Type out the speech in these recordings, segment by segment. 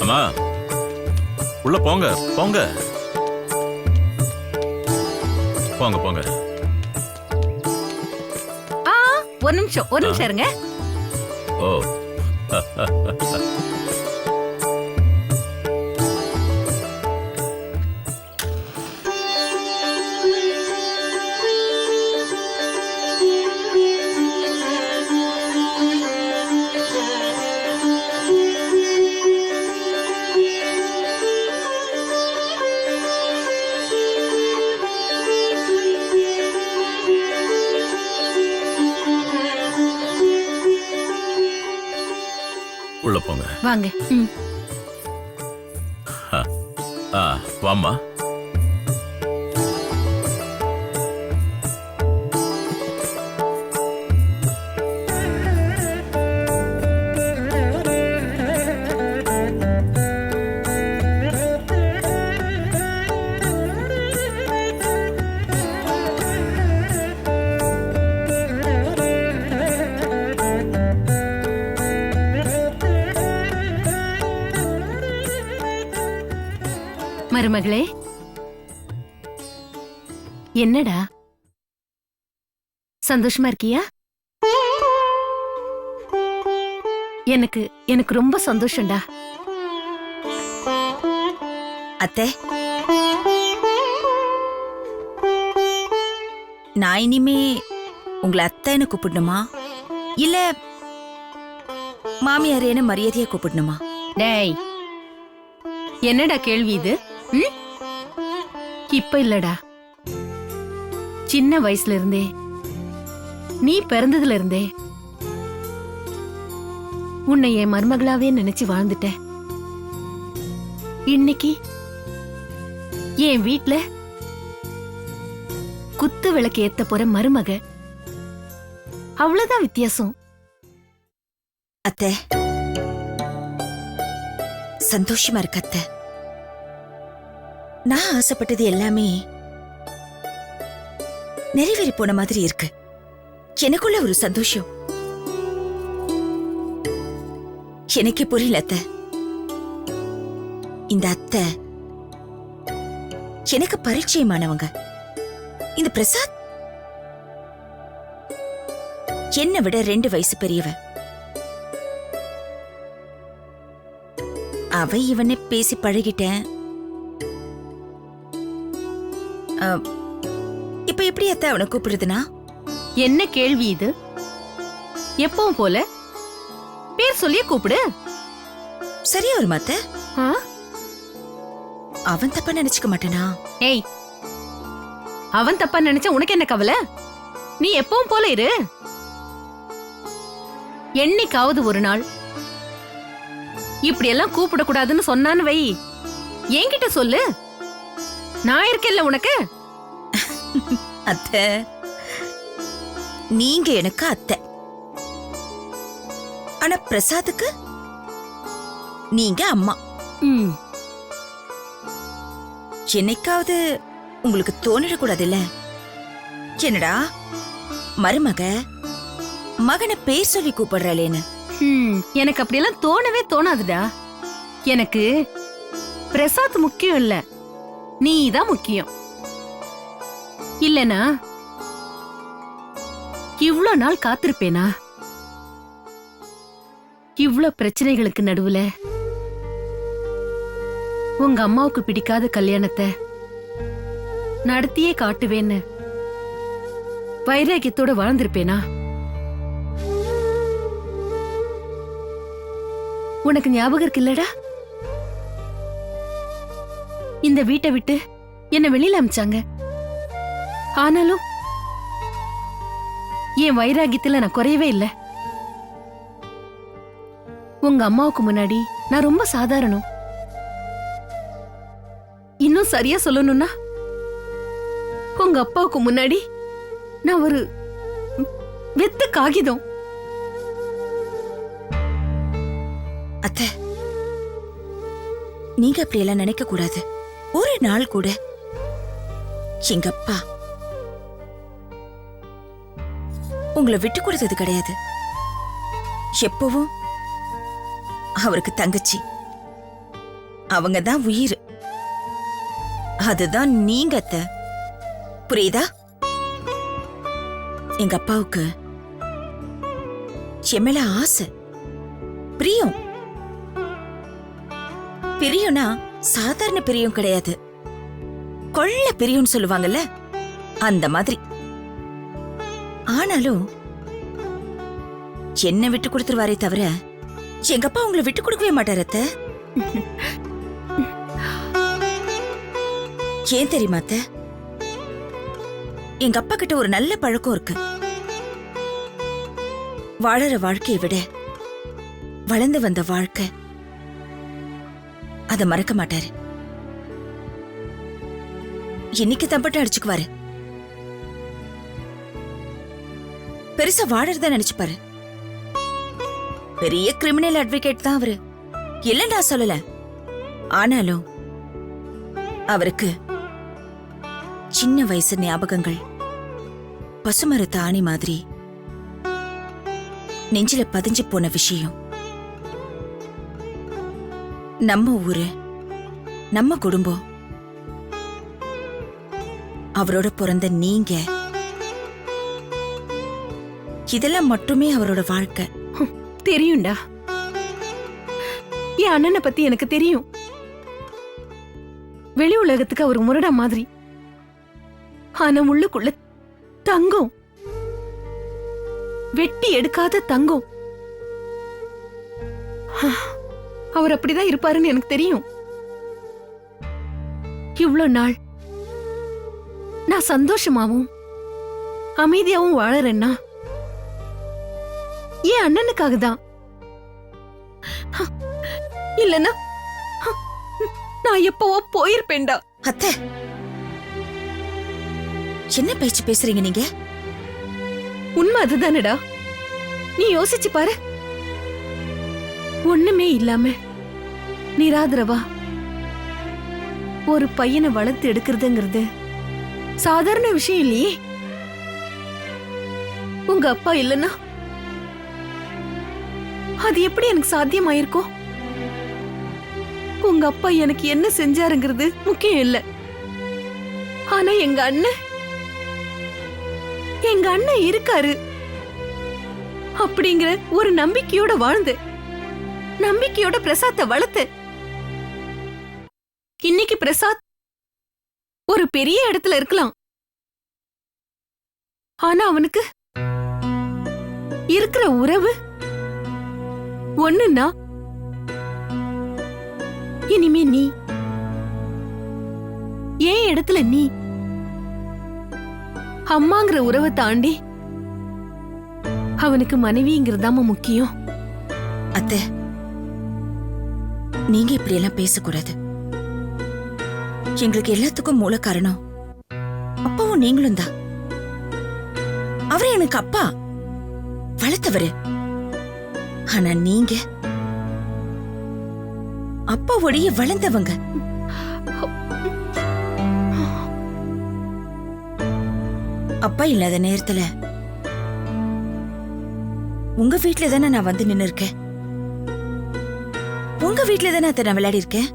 அம்மா உள்ள போங்க போங்க போங்க போங்க. ஒரு நிமிஷம் இருங்க. ஓ உள்ள போங்க. வாங்க. வாம்மா. மருமகளே, என்னடா சந்தோஷமா இருக்கியா? எனக்கு எனக்கு ரொம்ப சந்தோஷம்டா. அத்தை, நான் இனிமே உங்களை அத்தைன்னு கூப்பிடணுமா இல்ல மாமியாரேன்னு மரியாதையா கூப்பிடணுமா? டேய், என்னடா கேள்வி இது? இப்ப இல்லடா, சின்ன வயசுல இருந்தே, நீ பிறந்ததுல இருந்தே உன்னை என் மருமகளாவே நினைச்சு வாழ்ந்துட்ட. இன்னைக்கு என் வீட்ல குத்து விளக்கு ஏத்த போற மருமக. அவ்வளவுதான் வித்தியாசம். அத்தை, சந்தோஷமா இருக்க அத்தை. நான் ஆசைப்பட்டது எல்லாமே நிறைவேறி போன மாதிரி இருக்கு. எனக்குள்ள ஒரு சந்தோஷம். எனக்கே புரியல அத்தை. இந்த அத்தை எனக்கு பரிச்சயமானவங்க. இந்த பிரசாத் என்னை விட 2 வயசு பெரியவ. அவ இவனை பேசி பழகிட்டேன். இப்ப எப்படி அத்தை அவனை கூப்பிடுறதுனா? என்ன கேள்வி இது? எப்பவும் போல பேர் சொல்லியே கூப்பிடு. சரியா ஒரு மாத்த. அவன் தப்பா நினைச்சுக்க மாட்டானா? ஏய், அவன் தப்பா நினைச்சா உனக்கு என்ன கவலை? நீ எப்பவும் போல இரு. என்னைக்காவது ஒரு நாள் இப்படி எல்லாம் கூப்பிடக்கூடாதுன்னு சொன்னான்னு வை, என்கிட்ட சொல்லு. நான் இருக்கேன்ல உனக்கு. அத்தை, நீங்க எனக்கு அத்தை. ஆனா பிரசாத்துக்கு நீங்க அம்மா. என்னைக்காவது உங்களுக்கு தோணிடக்கூடாது இல்ல? என்னடா மருமக மகனை பேர் சொல்லி கூப்பிடுறாளேன்னு. எனக்கு அப்படியெல்லாம் தோணவே தோணாதுடா. எனக்கு பிரசாத் முக்கியம் இல்ல, நீதான் முக்கியம். இல்லனா இவ்ளோ நாள் காத்திருப்பேனா? இவ்ளோ பிரச்சனைகளுக்கு நடுவுல உங்க அம்மாவுக்கு பிடிக்காத கல்யாணத்தை நடத்தியே காட்டுவேன்னு வைராகியத்தோட வாழ்ந்திருப்பேனா? உனக்கு ஞாபகம் இருக்கு இல்லடா? இந்த வீட்டை விட்டு என்ன வெளியில அமிச்சாங்க. ஆனாலும் என் வைராகியத்துல நான் குறையவே இல்லை. உங்க அம்மாவுக்கு முன்னாடி நான் ரொம்ப சாதாரணம். இன்னும் சரியா சொல்லணும்னா, உங்க அப்பாவுக்கு முன்னாடி நான் ஒரு வெத்த காகிதம். அத்தை, நீங்க அப்படி எல்லாம் நினைக்க கூடாது. ஒரு நாள் கூட எங்க அப்பா உங்களை விட்டு கொடுத்தது கிடையாது. எப்பவும் அவருக்கு தங்கச்சி, அவங்க தான் உயிர். அதுதான் நீங்க அத்தை. புரியுதா? எங்க அப்பாவுக்கு என் மேல ஆசை, பிரியம். பிரியம்னா சாதாரண பிரியம் கிடையாது, கொள்ள பிரியம்னு சொல்லுவாங்கல்ல, அந்த மாதிரி. ஆனாலும் என்ன விட்டு கொடுத்துருவாரே தவிர எங்க அப்பா உங்களை விட்டு கொடுக்கவே மாட்டாரு அத்தை. ஏன் தெரியுமா அத்தை? எங்க அப்பா கிட்ட ஒரு நல்ல பழக்கம் இருக்கு. வாழற வாழ்க்கையை விட வளர்ந்து வந்த வாழ்க்கை, அத மறக்க மாட்டாரு. இன்னைக்கு தம்பட்டம் அடிச்சுக்குவாரு. பெருசா வாழறதா நினைச்சுப்பாரு. பெரிய கிரிமினல் அட்வொகேட் தான் அவரு, இல்ல நான் சொல்லல. ஆனாலும் அவருக்கு சின்ன வயசு ஞாபகங்கள் பசுமரத்து ஆணி மாதிரி நெஞ்சில பதிஞ்சு போன விஷயம். நம்ம ஊரு, நம்ம குடும்பம், அவரோட பிறந்த நீங்க, இதெல்லாம் மட்டுமே அவரோட வாழ்க்கை. தெரியும்டா, என் அண்ணனை பத்தி எனக்கு தெரியும். வெளி உலகத்துக்கு அவர் முரடா மாதிரி, ஆனா உள்ளுக்குள்ள தங்கம், வெட்டி எடுக்காத தங்கம். அவர் அப்படிதான் இருப்பாருன்னு எனக்கு தெரியும். இவ்வளவு நாள் நான் சந்தோஷமாவும் அமைதியாவும் வாழறேன்னா என் அண்ணனுக்காக தான். இல்லன்னா நான் எப்பவோ போயிருப்பேன்டா. அத்தை, என்ன பேச்சு பேசுறீங்க நீங்க? உண்மை அதுதானடா. நீ யோசிச்சு பாரு. ஒண்ணுமே இல்லாம நிராதரவா ஒரு பையனை வளர்த்து எடுக்கிறதுங்கிறது சாதாரண விஷயம் இல்லையே. உங்க அப்பா இல்லைன்னா அது எப்படி எனக்கு சாத்தியமாயிருக்கும்? உங்க அப்பா எனக்கு என்ன செஞ்சாருங்கிறது முக்கியம் இல்ல. ஆனா எங்க அண்ணன் இருக்காரு அப்படிங்கிற ஒரு நம்பிக்கையோட வாழ்ந்து, நம்பிக்கையோட பிரசாத்தை வளர்த்து, இன்னைக்கு பிரசாத் ஒரு பெரிய இடத்துல இருக்கலாம். ஆனா அவனுக்கு இருக்கிற உறவு ஒண்ணுன்னா இனிமே நீ, ஏன் இடத்துல நீ. அம்மாங்கிற உறவை தாண்டி அவனுக்கு மனைவிங்கிறதாம முக்கியம். அத்தை, நீங்க இப்படி எல்லாம் பேசக்கூடாது. எங்களுக்கு எல்லாத்துக்கும் மூல காரணம் அப்பாவும் நீங்களும் தான். அவரே எனக்கு அப்பா, வளர்த்தவரு. ஆனா நீங்க அப்பாவோடைய வளர்ந்தவங்க. அப்பா இல்லாத நேரத்துல உங்க வீட்டுல தானே நான் வந்து நின்னு இருக்கேன். உங்க வீட்டுல தானே அத்தை நான் விளையாடி இருக்கேன்.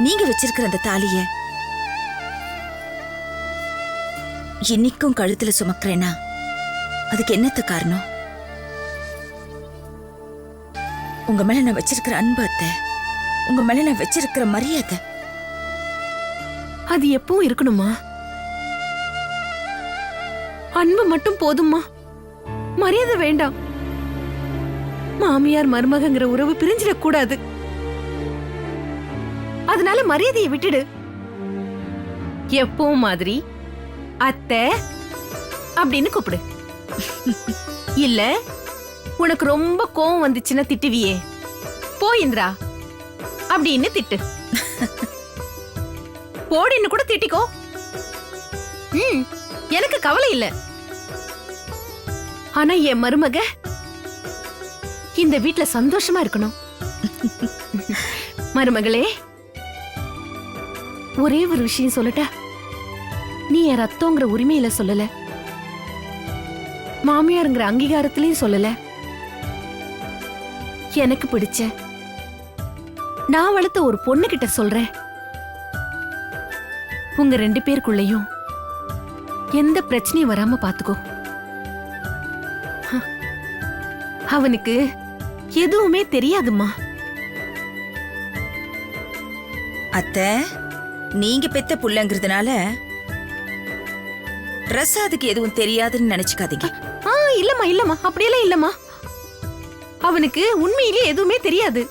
நீங்க வச்சிருக்கிற அந்த தாலிய இன்னைக்கும் கழுத்துல சுமக்கிறேன்னா அதுக்கு என்னத்த காரணம்? உங்க மேல நான் வச்சிருக்கிற அன்பு அத்தை, உங்க மேல நான் வச்சிருக்கிற மரியாதை. அது எப்பவும் இருக்கணுமா? அன்பு மட்டும் போதுமா? மரியாதை வேண்டாம். மாமியார் மருமகங்கிற உறவு பிரிஞ்சிடக் கூடாது. அதனால மரியாதையை விட்டுடு. எப்பவும் மாதிரி அத்தை அப்படின்னு கூப்பிடு. இல்ல உனக்கு ரொம்ப கோவம் வந்துச்சுன்னா திட்டுவியே, போ இந்திரா அப்படின்னு திட்டு. போடின்னு கூட திட்டிக்கோ. எனக்கு கவலை இல்ல. ஆனா என் மருமக இந்த வீட்ல சந்தோஷமா இருக்கணும். மருமகளே, ஒரே ஒரு விஷயம் சொல்லட்ட. நீ என் ரத்தங்கிற உரிமையில சொல்லல, மாமியாருங்கிற அங்கீகாரத்திலையும் சொல்லல. எனக்கு பிடிச்ச நான் வளர்த்த ஒரு பொண்ணு கிட்ட சொல்றேன். உங்க 2 பேருக்குள்ளயும் எந்த பிரச்சனையும் வராம பாத்துக்கோ. அவனுக்கு எதுவுமே தெரியாதும்மா. அத்தை, நீங்க பெத்த புள்ளங்கிறதுனால பிரசாதுக்கு எதுவும் தெரியாதுன்னு நினைச்சுக்காதீங்க. இல்லம்மா இல்லம்மா, அப்படியெல்லாம் இல்லம்மா. அவனுக்கு உண்மையிலேயே எதுவுமே தெரியாது.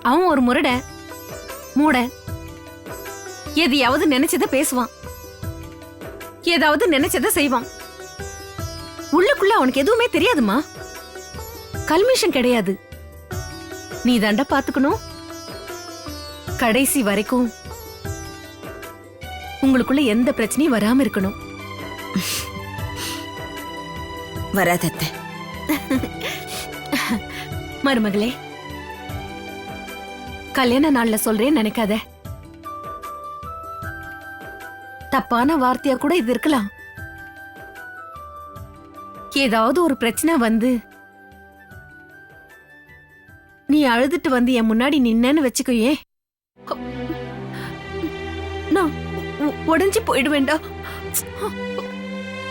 அவன் ஒரு முரட மூட. எதையாவது நினைச்சத பேசுவான், ஏதாவது நினைச்சத செய்வான். உள்ளுக்குள்ள அவனுக்கு எதுவுமே தெரியாதுமா. கல்மிஷம் கிடையாது. நீ தாண்டா பாத்துக்கணும். கடைசி வரைக்கும் உங்களுக்குள்ள எந்த பிரச்சனையும் வராம இருக்கணும். வராது அத்தை. மருமகளே, கல்யாண நாள்ல சொல்றேன் நினைக்காத. தப்பான வார்த்தையா கூட இது இருக்கலாம். ஏதாவது ஒரு பிரச்சனை வந்து நீ அழுதுட்டு வந்து என் முன்னாடி நின்னன்னு வச்சுக்கோயே, நான் உடைஞ்சு போயிடுவேண்டா.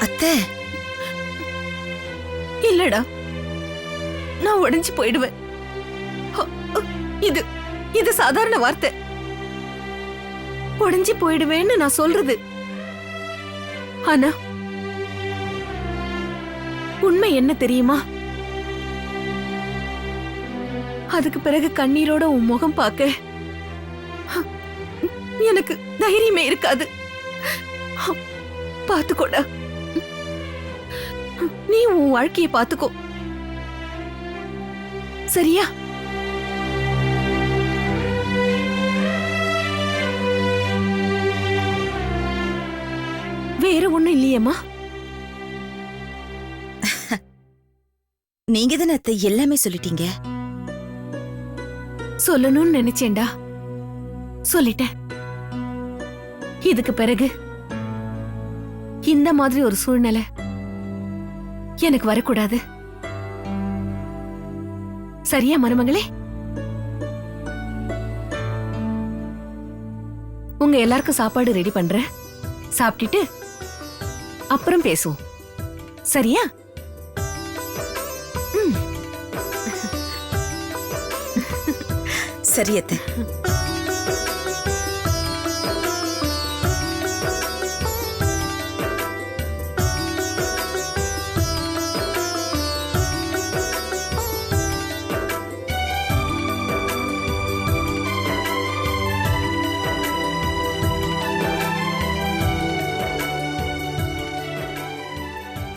அத்தை, இல்லடா, நான் உடைஞ்சு போயிடுவேன். இது இது சாதாரண வார்த்தை. உடைஞ்சு போயிடுவேன்னு நான் சொல்றது. ஆனா உண்மை என்ன தெரியுமா? அதுக்கு பிறகு கண்ணீரோட உன் முகம் பார்க்க எனக்கு தைரியமே இருக்காது. பாத்துக்கோடா, நீ உன் வாழ்க்கையை பாத்துக்கோ, சரியா? வேற ஒண்ணும் இல்லையேம்மா? நீங்க தானே அத்தை எல்லாமே சொல்லிட்டீங்க. சொல்லணும்னு நினைச்சேன்டா, சொல்லிட்டேன். இதுக்கு பிறகு இந்த மாதிரி ஒரு சூழ்நிலை எனக்கு வரக்கூடாது, சரியா மருமகளே? உங்க எல்லாருக்கும் சாப்பாடு ரெடி பண்றேன். சாப்பிட்டுட்டு அப்புறம் பேசுவோம், சரியா? சரி அத்தை.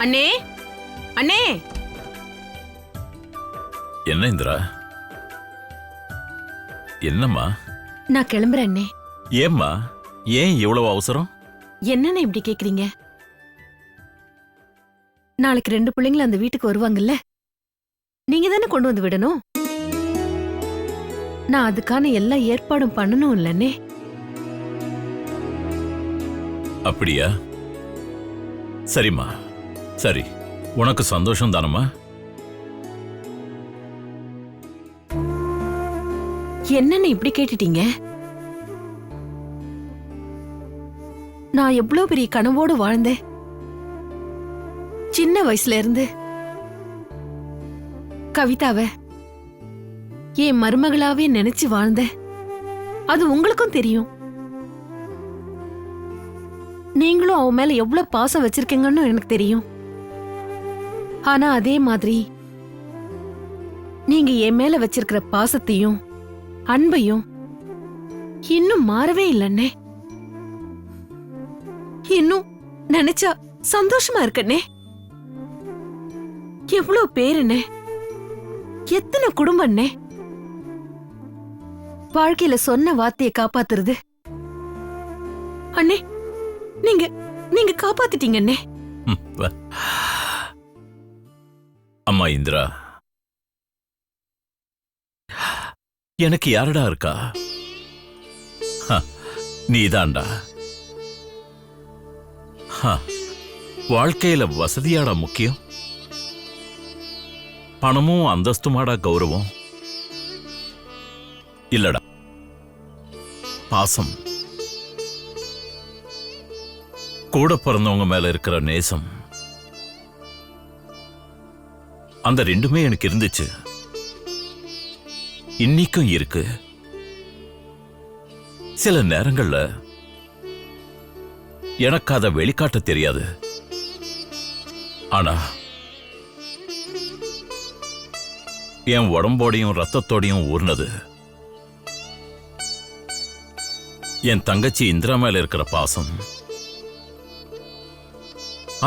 அண்ணே, அண்ணே. என்ன இந்திரா? என்னம்மா? நான் கிளம்புறேன் அண்ணே. ஏம்மா, ஏன் இவ்வளவு அவசரம்? என்னன்னு இப்படி கேக்குறீங்க? நாளைக்கு 2 பிள்ளைங்களும் அந்த வீட்டுக்கு வருவாங்கல்ல, நீங்க தானே கொண்டு வந்து விடணும். நான் அதுக்கான எல்லா ஏற்பாடும் பண்ணணும் இல்லன்னே. அப்படியா? சரிம்மா, சரி. உனக்கு சந்தோஷம் தானம்மா? என்னன்னு இப்படி கேட்டுட்டீங்க? நான் எவ்வளவு பெரிய கனவோடு வாழ்ந்தேன். சின்ன வயசுல இருந்து கவிதாவை என் மருமகளாவே நினைச்சு வாழ்ந்தேன். அது உங்களுக்கும் தெரியும். நீங்களும் அவன் மேல எவ்வளவு பாசம் வச்சிருக்கீங்கன்னு எனக்கு தெரியும். ஆனா அதே மாதிரி நீங்க என் மேல வச்சிருக்கிற பாசத்தையும் அன்பையும் இன்னும் மாறவே இல்லன்னே. இன்னும் நினைச்சா சந்தோஷமா இருக்கனே. எவ்வளவு பேருன்னே, எத்தனை குடும்பம்னே. வாழ்க்கையில சொன்ன வார்த்தையை காப்பாத்துறது அண்ணே, நீங்க நீங்க காப்பாத்திட்டீங்க அண்ணே. அம்மா இந்திரா, எனக்கு யாரடா இருக்கா? நீதான்டா. வாழ்க்கையில வசதியாடா முக்கியம்? பணமும் அந்தஸ்துமாடா கௌரவம்? இல்லடா, பாசம், கூட பிறந்தவங்க மேல இருக்கிற நேசம், அந்த ரெண்டுமே எனக்கு இருந்துச்சு, இன்னைக்கும் இருக்கு. சில நேரங்கள்ல எனக்கு அதை வெளிக்காட்ட தெரியாது. ஆனா என் உடம்போடையும் ரத்தத்தோடையும் ஊர்னது என் தங்கச்சி இந்திரா மேல இருக்கிற பாசம்.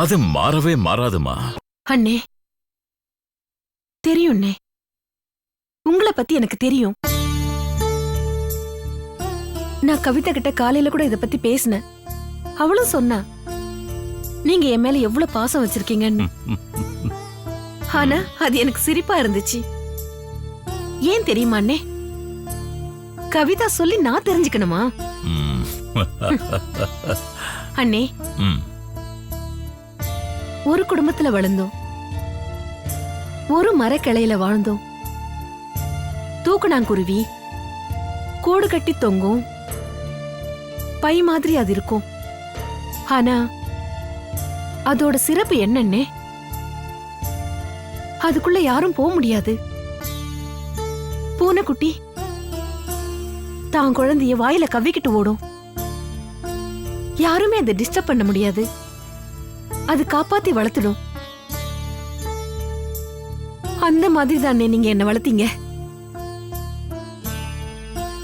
அது மாறவே மாறாதுமா. அண்ணே, தெரியும்ண்ணே, உங்களை பத்தி எனக்கு தெரியும். நான் கவிதா கிட்ட காலையில கூட இத பத்தி பேசினேன். அவளும் சொன்னா நீங்க என் மேல எவ்வளவு பாசம் வச்சிருக்கீங்கன்னு. ஆனா அது எனக்கு சிரிப்பா இருந்துச்சு. ஏன் தெரியுமா அண்ணே? கவிதா சொல்லி நான் தெரிஞ்சுக்கணுமா? ம். அண்ணே, ம். ஒரு குடும்பத்துல வளர்ந்தோம், ஒரு மரக்கிளையில வாழ்ந்தோம். தூக்குனாங்குருவி கூடு கட்டி தொங்கும், பை மாதிரி அது இருக்கும். ஆனா அதோட சிறப்பு என்னன்னே, அதுக்குள்ள யாரும் போக முடியாது. பூனைக்குட்டி தான் குழந்தைய வாயில கவ்விக்கிட்டு ஓடும். யாருமே அதை டிஸ்டர்ப் பண்ண முடியாது. அது காப்பாத்தி வளர்த்துடும். அந்த மாதிரி தானே நீங்க என்ன வளர்த்தீங்க.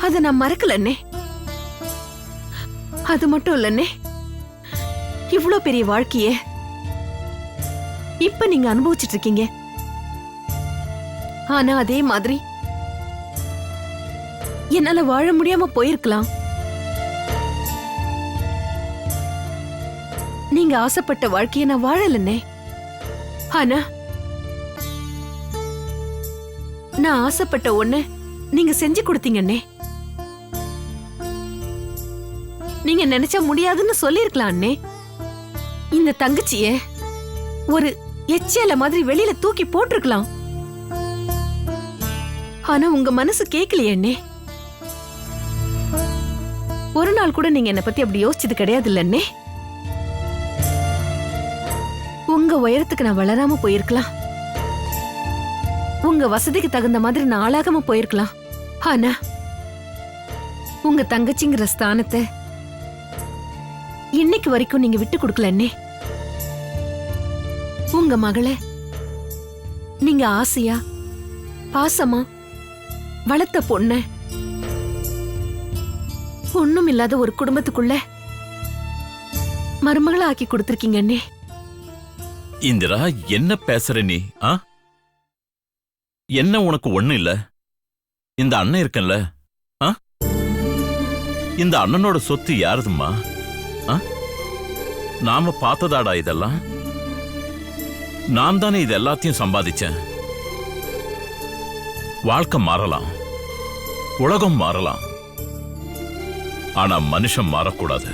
அத நான் மறக்கலன்னே. அது மட்டும் இல்லன்னே, இவ்ளோ பெரிய வாழ்க்கைய இப்ப நீங்க அனுபவிச்சிட்டு இருக்கீங்க. ஆனா அதே மாதிரி என்னால வாழ முடியாம போயிருக்கலாம். நீங்க ஆசைப்பட்ட வாழ்க்கைய நான் வாழலன்னே. ஆனா நான் ஆசைப்பட்ட ஒண்ணு நீங்க செஞ்சு கொடுத்தீங்கன்னே. நீங்க நினைச்சா முடியாதுன்னு சொல்லிருக்கலாம் அண்ணே. இந்த தங்கச்சிய ஒரு எச்சேல மாதிரி வெளியில தூக்கி போட்டிருக்கலாம். ஆனா உங்க மனசு கேட்கலையே அண்ணே. ஒரு நாள் கூட நீங்க என்ன பத்தி அப்படி யோசிச்சது கிடையாது இல்லன்னே. உங்க உயரத்துக்கு நான் வளராம போயிருக்கலாம், உங்க வசதிக்கு தகுந்த மாதிரி நான் ஆளாகாம போயிருக்கலாம். ஆனா உங்க தங்கச்சிங்கிற ஸ்தானத்தை இன்னைக்கு வரைக்கும் நீங்க விட்டு கொடுக்கலன்னே. உங்க மகளை நீங்க ஆசையா பாசமா வளர்த்த பொண்ண ஒண்ணும் இல்லாத ஒரு குடும்பத்துக்குள்ள மருமகளா ஆக்கி கொடுத்திருக்கீங்கன்னே. இந்திரா, என்ன பேசுற நீ? என்ன உனக்கு ஒண்ணு இல்ல? இந்த அண்ணன் இருக்கன்ல, இந்த அண்ணனோட சொத்து யாருதுமா? நாம பார்த்ததாடா இதெல்லாம்? நான் தானே இது எல்லாத்தையும் சம்பாதிச்சேன். வாழ்க்கை மாறலாம், உலகம் மாறலாம், ஆனா மனுஷன் மாறக்கூடாது.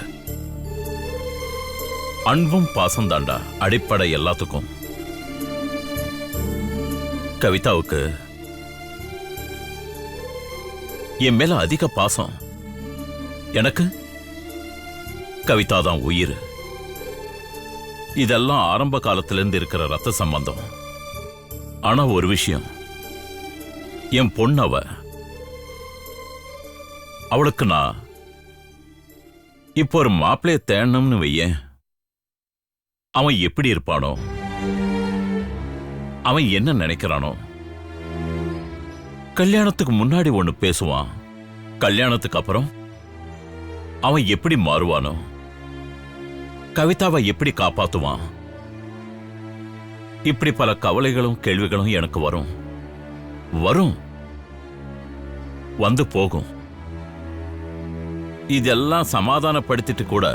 அன்பும் பாசம் தாண்டா அடிப்படை எல்லாத்துக்கும். கவிதாவுக்கு என் மேல அதிக பாசம். எனக்கு கவிதா தான் உயிர். இதெல்லாம் ஆரம்ப காலத்திலிருந்து இருக்கிற ரத்த சம்பந்தம். ஆனா ஒரு விஷயம், என் பொண்ணவ, அவளுக்கு நான் இப்போ ஒரு மாப்பிள்ளைய தேடணும்னு வையேன், அவன் எப்படி இருப்பானோ, அவன் என்ன நினைக்கிறானோ, கல்யாணத்துக்கு முன்னாடி ஒண்ணு பேசுவான், கல்யாணத்துக்கு அப்புறம் அவன் எப்படி மாறுவானோ, கவிதாவை எப்படி காப்பாத்துவான், இப்படி பல கவலைகளும் கேள்விகளும் எனக்கு வரும். வந்து போகும். இதெல்லாம் சமாதானப்படுத்திட்டு கூட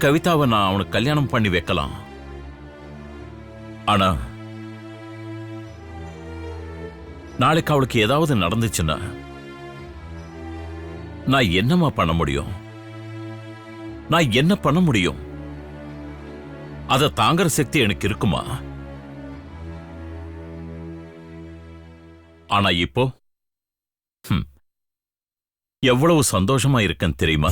கவிதாவை நான் அவனுக்கு கல்யாணம் பண்ணி வைக்கலாம். ஆனா நாளைக்கு அவளுக்கு ஏதாவது நடந்துச்சுன்னா நான் என்னமா பண்ண முடியும்? நான் என்ன பண்ண முடியும்? அதை தாங்குற சக்தி எனக்கு இருக்குமா? ஆனா இப்போ எவ்வளவு சந்தோஷமா இருக்கேன் தெரியுமா?